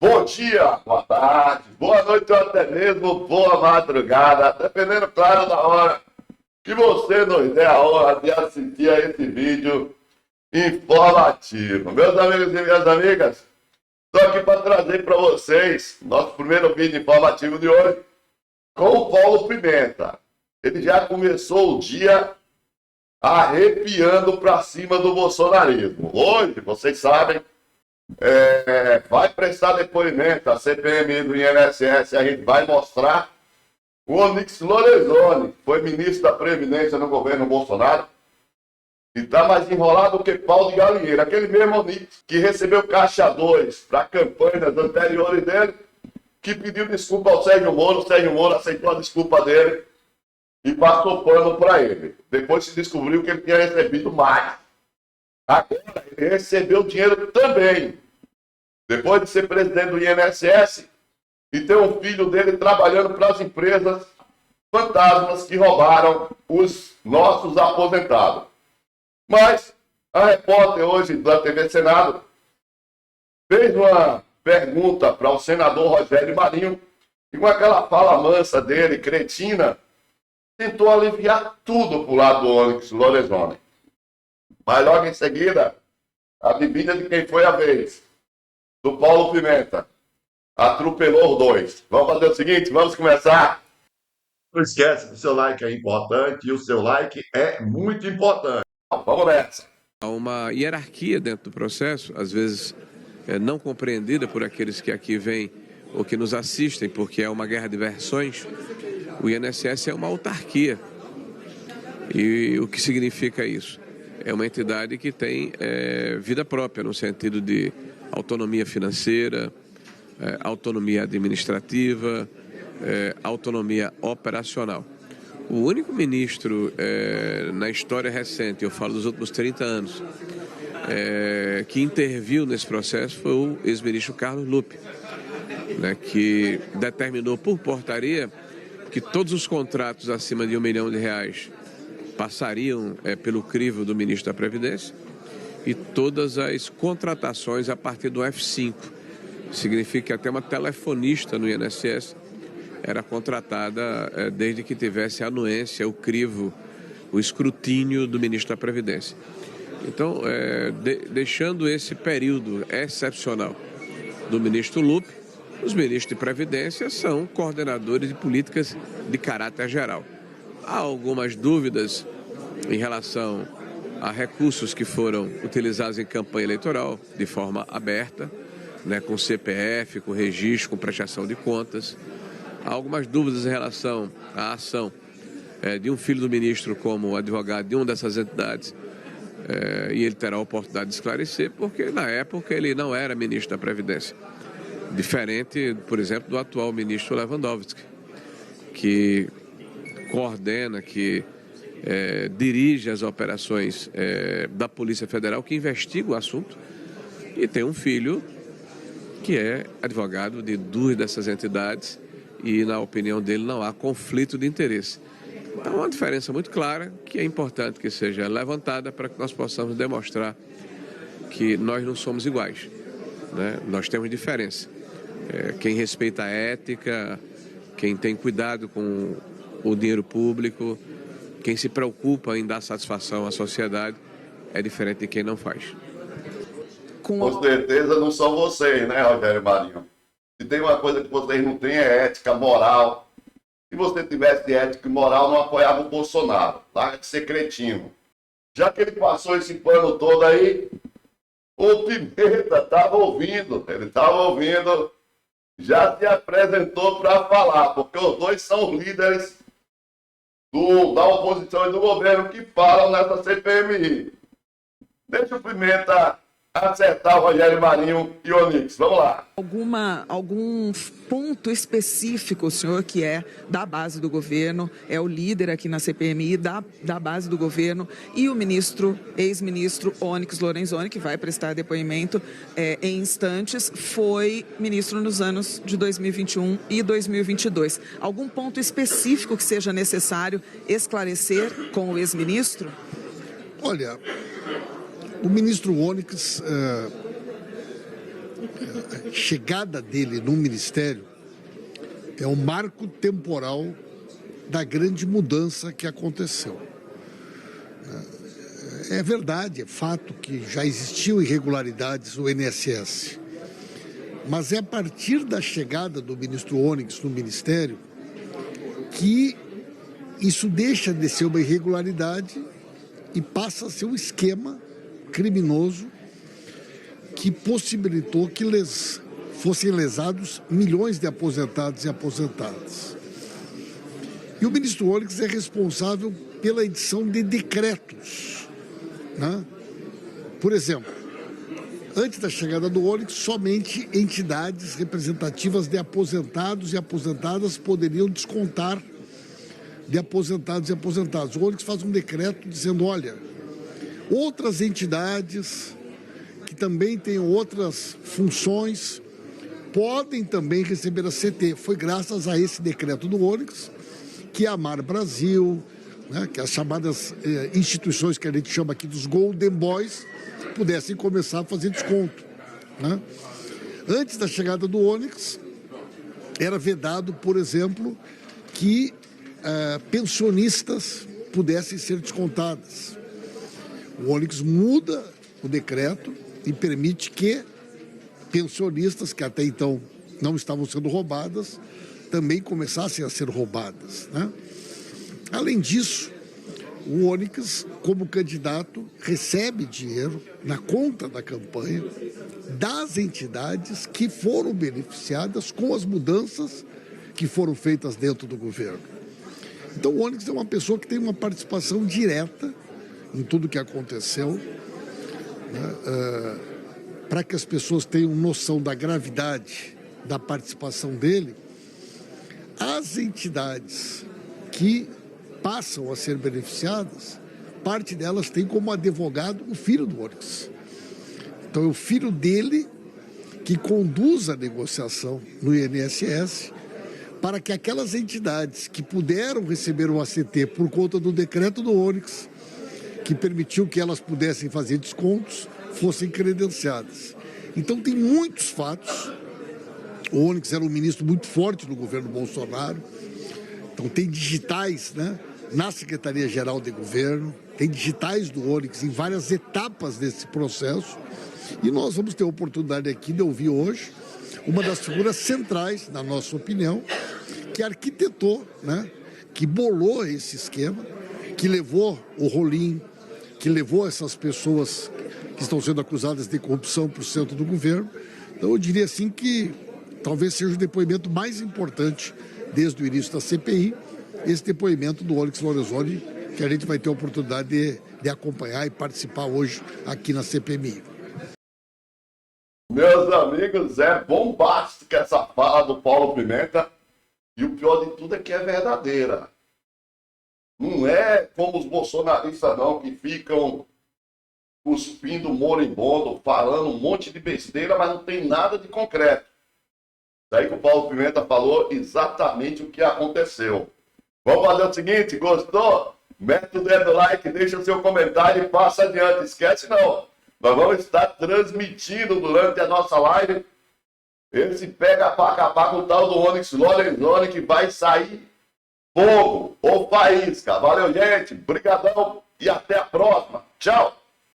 Bom dia, boa tarde, boa noite ou até mesmo boa madrugada, dependendo, claro, da hora que você nos der a honra de assistir a esse vídeo informativo. Meus amigos e minhas amigas, estou aqui para trazer para vocês nosso primeiro vídeo informativo de hoje com o Paulo Pimenta. Ele já começou o dia arrepiando para cima do bolsonarismo. Hoje, vocês sabem, vai prestar depoimento à CPMI do INSS. A gente vai mostrar o Onyx Lorenzoni, que foi ministro da Previdência no governo Bolsonaro e está mais enrolado que pau de galinheiro. Aquele mesmo Onyx que recebeu caixa 2 para campanhas anteriores dele, que pediu desculpa ao Sérgio Moro. O Sérgio Moro aceitou a desculpa dele e passou pano para ele. Depois se descobriu que ele tinha recebido mais. Agora ele recebeu dinheiro também, depois de ser presidente do INSS e ter um filho dele trabalhando para as empresas fantasmas que roubaram os nossos aposentados. Mas a repórter hoje da TV Senado fez uma pergunta para o senador Rogério Marinho e com aquela fala mansa dele, cretina, tentou aliviar tudo para o lado do Onyx Lorenzoni. Mas logo em seguida, a bebida de quem foi a vez, do Paulo Pimenta, atropelou os dois. Vamos fazer o seguinte, vamos começar. Não esquece que o seu like é importante e o seu like é muito importante. Vamos nessa. Há uma hierarquia dentro do processo, às vezes não compreendida por aqueles que aqui vêm ou que nos assistem, porque é uma guerra de versões. O INSS é uma autarquia. E o que significa isso? É uma entidade que tem vida própria, no sentido de autonomia financeira, autonomia administrativa, autonomia operacional. O único ministro na história recente, eu falo dos últimos 30 anos, que interviu nesse processo foi o ex-ministro Carlos Lupe, né, que determinou por portaria que todos os contratos acima de R$1 milhão passariam pelo crivo do ministro da Previdência e todas as contratações a partir do F5. Significa que até uma telefonista no INSS era contratada desde que tivesse a anuência, o crivo, o escrutínio do ministro da Previdência. Então, deixando esse período excepcional do ministro Lupe, os ministros de Previdência são coordenadores de políticas de caráter geral. Há algumas dúvidas em relação a recursos que foram utilizados em campanha eleitoral de forma aberta, né, com CPF, com registro, com prestação de contas. Há algumas dúvidas em relação à ação de um filho do ministro como advogado de uma dessas entidades, e ele terá a oportunidade de esclarecer, porque na época ele não era ministro da Previdência. Diferente, por exemplo, do atual ministro Lewandowski, que coordena, que dirige as operações da Polícia Federal, que investiga o assunto, e tem um filho que é advogado de duas dessas entidades e, na opinião dele, não há conflito de interesse. Então, é uma diferença muito clara que é importante que seja levantada para que nós possamos demonstrar que nós não somos iguais, né? Nós temos diferença. Quem respeita a ética, quem tem cuidado com o dinheiro público, quem se preocupa em dar satisfação à sociedade, é diferente de quem não faz. Com certeza não são vocês, né, Rogério Marinho? Se tem uma coisa que vocês não têm é ética, moral. Se você tivesse ética e moral, não apoiava o Bolsonaro. Larga de ser cretino. Já que ele passou esse pano todo aí, o Pimenta estava ouvindo, ele estava ouvindo, já se apresentou para falar, porque os dois são líderes da oposição e do governo que falam nessa CPMI. Deixa o Pimenta acertar o Rogério Marinho e o Onyx. Vamos lá. Algum ponto específico, o senhor que é da base do governo, é o líder aqui na CPMI da base do governo, e o ex-ministro Onyx Lorenzoni, que vai prestar depoimento em instantes, foi ministro nos anos de 2021 e 2022. Algum ponto específico que seja necessário esclarecer com o ex-ministro? Olha, o ministro Onyx A chegada dele no ministério é um marco temporal da grande mudança que aconteceu. É verdade, é fato que já existiam irregularidades no INSS, mas é a partir da chegada do ministro Onyx no ministério que isso deixa de ser uma irregularidade e passa a ser um esquema criminoso que possibilitou que fossem lesados milhões de aposentados e aposentadas. E o ministro Onyx é responsável pela edição de decretos, né? Por exemplo, antes da chegada do Onyx, somente entidades representativas de aposentados e aposentadas poderiam descontar de aposentados e aposentadas. O Onyx faz um decreto dizendo, olha, outras entidades que também têm outras funções podem também receber a CT. Foi graças a esse decreto do Onyx que a Amar Brasil, né, que as chamadas instituições que a gente chama aqui dos Golden Boys, pudessem começar a fazer desconto, né? Antes da chegada do Onyx, era vedado, por exemplo, que pensionistas pudessem ser descontadas. O Onyx muda o decreto e permite que pensionistas, que até então não estavam sendo roubadas, também começassem a ser roubadas, né? Além disso, o Onyx, como candidato, recebe dinheiro na conta da campanha das entidades que foram beneficiadas com as mudanças que foram feitas dentro do governo. Então, o Onyx é uma pessoa que tem uma participação direta em tudo que aconteceu, né? Para que as pessoas tenham noção da gravidade da participação dele, as entidades que passam a ser beneficiadas, parte delas tem como advogado o filho do Onyx. Então é o filho dele que conduz a negociação no INSS para que aquelas entidades que puderam receber o ACT por conta do decreto do Onyx, que permitiu que elas pudessem fazer descontos, fossem credenciadas. Então tem muitos fatos. O Onyx era um ministro muito forte no governo Bolsonaro. Então tem digitais, né, na Secretaria-Geral de Governo, tem digitais do Onyx em várias etapas desse processo. E nós vamos ter a oportunidade aqui de ouvir hoje uma das figuras centrais, na nossa opinião, que arquitetou, né, que bolou esse esquema, que levou o Rolim, que levou essas pessoas que estão sendo acusadas de corrupção para o centro do governo. Então eu diria assim que talvez seja o depoimento mais importante desde o início da CPI, esse depoimento do Onyx Lorenzoni, que a gente vai ter a oportunidade de acompanhar e participar hoje aqui na CPMI. Meus amigos, é bombástica essa fala do Paulo Pimenta, e o pior de tudo é que é verdadeira. Não é como os bolsonaristas não, que ficam cuspindo moribundo, falando um monte de besteira, mas não tem nada de concreto. Daí que o Paulo Pimenta falou exatamente o que aconteceu. Vamos fazer o seguinte, gostou? Mete o dedo no like, deixa o seu comentário e passa adiante. Esquece não, nós vamos estar transmitindo durante a nossa live esse pega pra acabar com o tal do Onyx Lorenzoni, que vai sair fogo ou faísca. Valeu, gente, brigadão e até a próxima. Tchau.